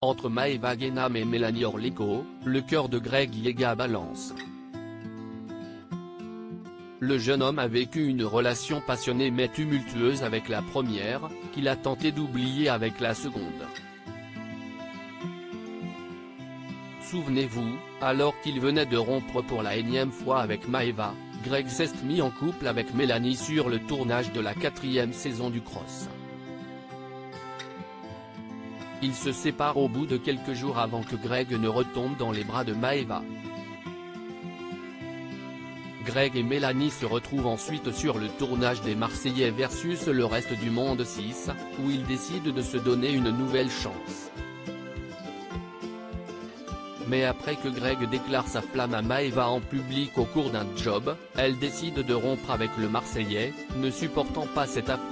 Entre Maëva Guénam et Mélanie Orleko, le cœur de Greg Yega balance. Le jeune homme a vécu une relation passionnée mais tumultueuse avec la première, qu'il a tenté d'oublier avec la seconde. Souvenez-vous, alors qu'il venait de rompre pour la énième fois avec Maëva, Greg s'est mis en couple avec Mélanie sur le tournage de la 4e saison du Cross. Ils se séparent au bout de quelques jours avant que Greg ne retombe dans les bras de Maëva. Greg et Mélanie se retrouvent ensuite sur le tournage des Marseillais versus le reste du monde 6, où ils décident de se donner une nouvelle chance. Mais après que Greg déclare sa flamme à Maëva en public au cours d'un job, elle décide de rompre avec le Marseillais, ne supportant pas cet affront.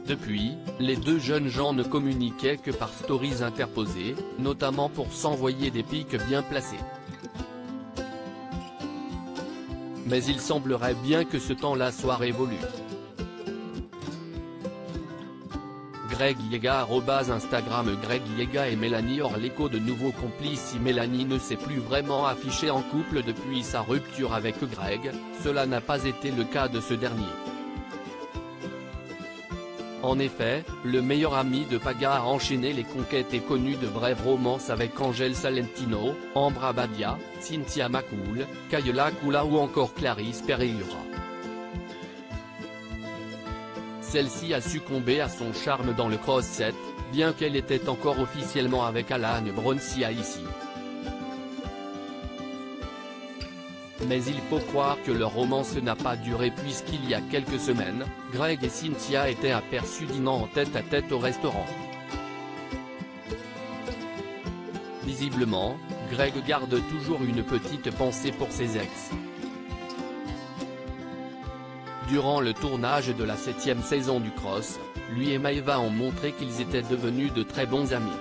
Depuis, les deux jeunes gens ne communiquaient que par stories interposées, notamment pour s'envoyer des pics bien placés. Mais il semblerait bien que ce temps-là soit révolu. Greg Yega @Instagram Greg Yega et Mélanie Orleko de nouveau complices. Si Mélanie ne s'est plus vraiment affichée en couple depuis sa rupture avec Greg, cela n'a pas été le cas de ce dernier. En effet, le meilleur ami de Paga a enchaîné les conquêtes et connu de brèves romances avec Angel Salentino, Ambra Badia, Cynthia Macoul, Kayla Kula ou encore Clarisse Pereira. Celle-ci a succombé à son charme dans le cross-set, bien qu'elle était encore officiellement avec Alan Bronsia ici. Mais il faut croire que leur romance n'a pas duré puisqu'il y a quelques semaines, Greg et Cynthia étaient aperçus dînant en tête-à-tête au restaurant. Visiblement, Greg garde toujours une petite pensée pour ses ex. Durant le tournage de la 7e saison du Cross, lui et Maëva ont montré qu'ils étaient devenus de très bons amis.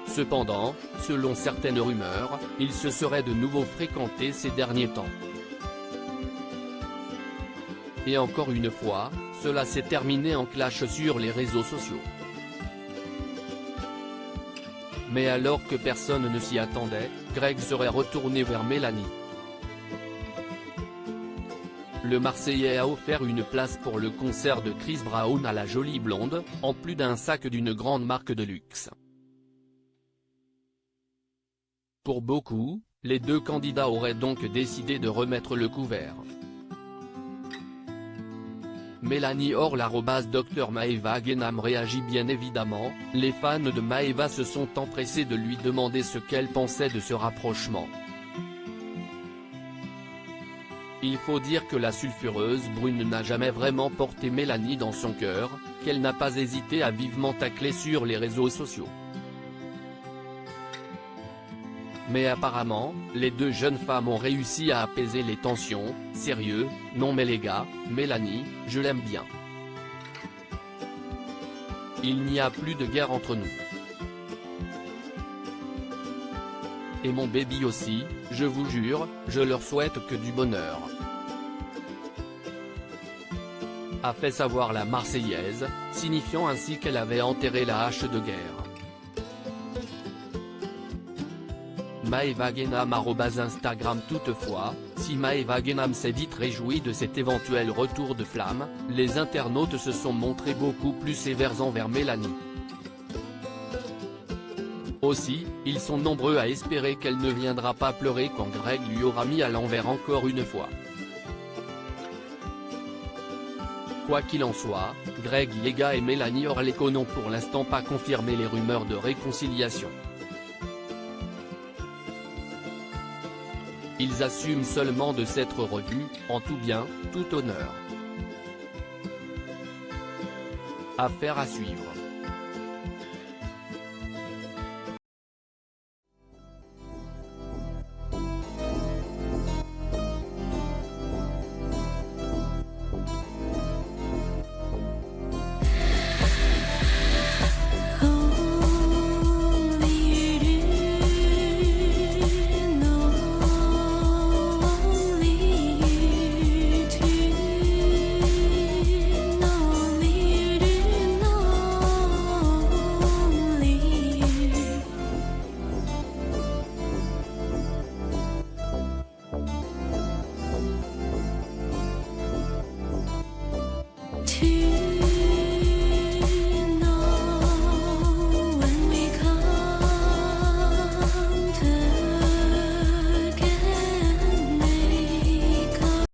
Cependant, selon certaines rumeurs, ils se seraient de nouveau fréquentés ces derniers temps. Et encore une fois, cela s'est terminé en clash sur les réseaux sociaux. Mais alors que personne ne s'y attendait, Greg serait retourné vers Mélanie. Le Marseillais a offert une place pour le concert de Chris Brown à la Jolie Blonde, en plus d'un sac d'une grande marque de luxe. Pour beaucoup, les deux candidats auraient donc décidé de remettre le couvert. Mélanie Orl Dr Maëva Guénam réagit bien évidemment, les fans de Maëva se sont empressés de lui demander ce qu'elle pensait de ce rapprochement. Il faut dire que la sulfureuse brune n'a jamais vraiment porté Mélanie dans son cœur, qu'elle n'a pas hésité à vivement tacler sur les réseaux sociaux. Mais apparemment, les deux jeunes femmes ont réussi à apaiser les tensions. Sérieux, non mais les gars, Mélanie, je l'aime bien. Il n'y a plus de guerre entre nous. Et mon baby aussi, je vous jure, je leur souhaite que du bonheur. A fait savoir la Marseillaise, signifiant ainsi qu'elle avait enterré la hache de guerre. Maëva Guénam @Instagram. Toutefois, si Maëva Guénam s'est dite réjouie de cet éventuel retour de flamme, les internautes se sont montrés beaucoup plus sévères envers Mélanie. Aussi, ils sont nombreux à espérer qu'elle ne viendra pas pleurer quand Greg lui aura mis à l'envers encore une fois. Quoi qu'il en soit, Greg Yega et Mélanie Orleko n'ont pour l'instant pas confirmé les rumeurs de réconciliation. Ils assument seulement de s'être revus, en tout bien, tout honneur. Affaire à suivre.